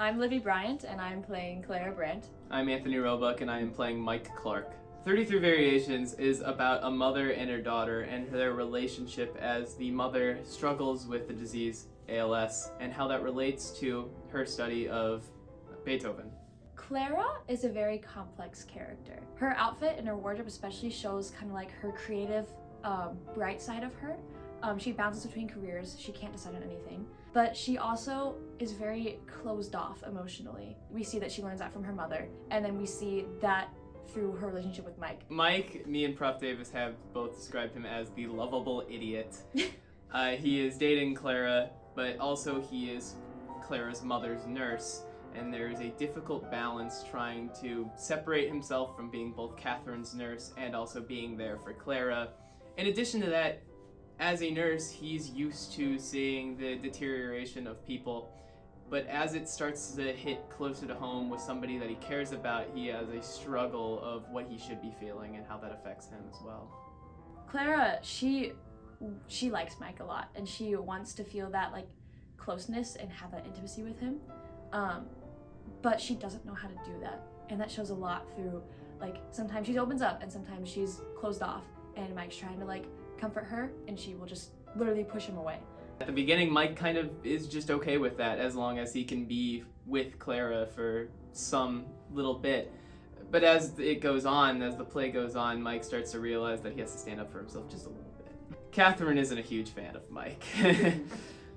I'm Livy Bryant, and I'm playing Clara Brandt. I'm Anthony Roebuck, and I am playing Mike Clark. 33 Variations is about a mother and her daughter and their relationship as the mother struggles with the disease ALS and how that relates to her study of Beethoven. Clara is a very complex character. Her outfit and her wardrobe especially shows kind of like her creative, bright side of her. She bounces between careers, she can't decide on anything. But she also is very closed off emotionally. We see that she learns that from her mother, and then we see that through her relationship with Mike. Mike, me and Prof. Davis have both described him as the lovable idiot. He is dating Clara, but also he is Clara's mother's nurse, and there's a difficult balance trying to separate himself from being both Catherine's nurse and also being there for Clara. In addition to that, as a nurse, he's used to seeing the deterioration of people, but as it starts to hit closer to home with somebody that he cares about, he has a struggle of what he should be feeling and how that affects him as well. Clara, she likes Mike a lot, and she wants to feel that like closeness and have that intimacy with him, but she doesn't know how to do that, and that shows a lot through like sometimes she opens up and sometimes she's closed off, and Mike's trying to like comfort her, and she will just literally push him away. At the beginning, Mike kind of is just okay with that as long as he can be with Clara for some little bit. But as it goes on, as the play goes on, Mike starts to realize that he has to stand up for himself just a little bit. Catherine isn't a huge fan of Mike.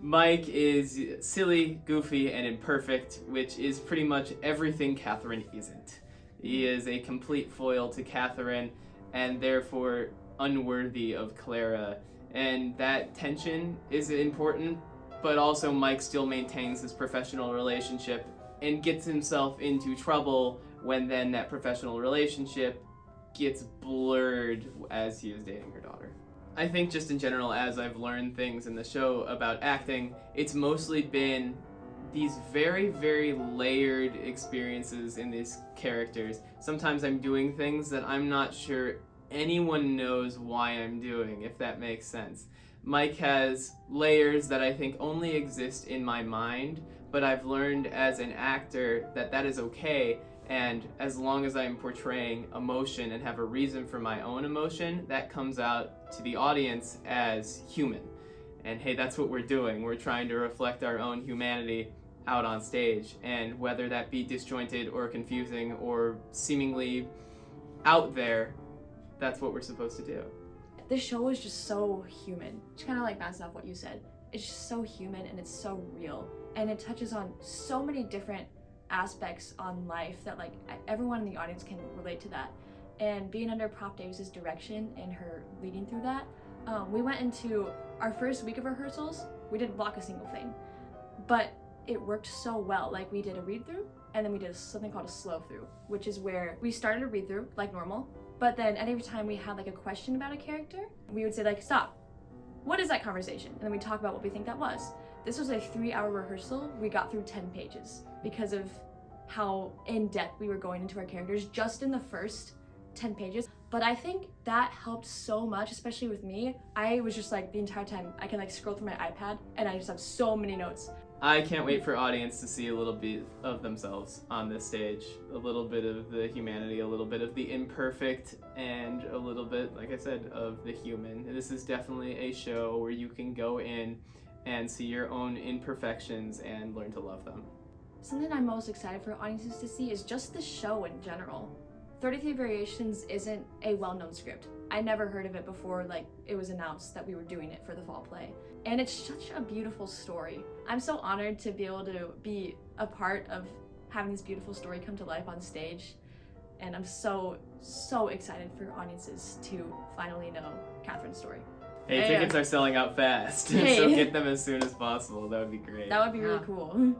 Mike is silly, goofy, and imperfect, which is pretty much everything Catherine isn't. He is a complete foil to Catherine, and therefore unworthy of Clara, and that tension is important, but also Mike still maintains his professional relationship and gets himself into trouble when then that professional relationship gets blurred as he is dating her daughter. I think just in general, as I've learned things in the show about acting, it's mostly been these very, very layered experiences in these characters. Sometimes I'm doing things that I'm not sure anyone knows why I'm doing, if that makes sense. Mike has layers that I think only exist in my mind, but I've learned as an actor that that is okay, and as long as I'm portraying emotion and have a reason for my own emotion, that comes out to the audience as human. And hey, that's what we're doing. We're trying to reflect our own humanity out on stage, and whether that be disjointed or confusing or seemingly out there, that's what we're supposed to do. This show is just so human. It's kind of like bouncing off what you said. It's just so human and it's so real. And it touches on so many different aspects on life that like everyone in the audience can relate to that. And being under Prof. Davis's direction and her leading through that, we went into our first week of rehearsals, we didn't block a single thing. But it worked so well. Like we did a read through and then we did something called a slow through, which is where we started a read through like normal. But then every time we had like a question about a character, we would say like, stop, what is that conversation? And then we talk about what we think that was. This was a 3-hour rehearsal. We got through 10 pages because of how in depth we were going into our characters just in the first 10 pages. But I think that helped so much, especially with me. I was just like the entire time, I can like scroll through my iPad and I just have so many notes. I can't wait for audience to see a little bit of themselves on this stage. A little bit of the humanity, a little bit of the imperfect, and a little bit, like I said, of the human. This is definitely a show where you can go in and see your own imperfections and learn to love them. Something I'm most excited for audiences to see is just the show in general. 33 Variations isn't a well-known script. I never heard of it before like it was announced that we were doing it for the fall play. And it's such a beautiful story. I'm so honored to be able to be a part of having this beautiful story come to life on stage. And I'm so excited for audiences to finally know Catherine's story. Hey, tickets are selling out fast, Hey. so get them as soon as possible. That would be great. That would be really cool.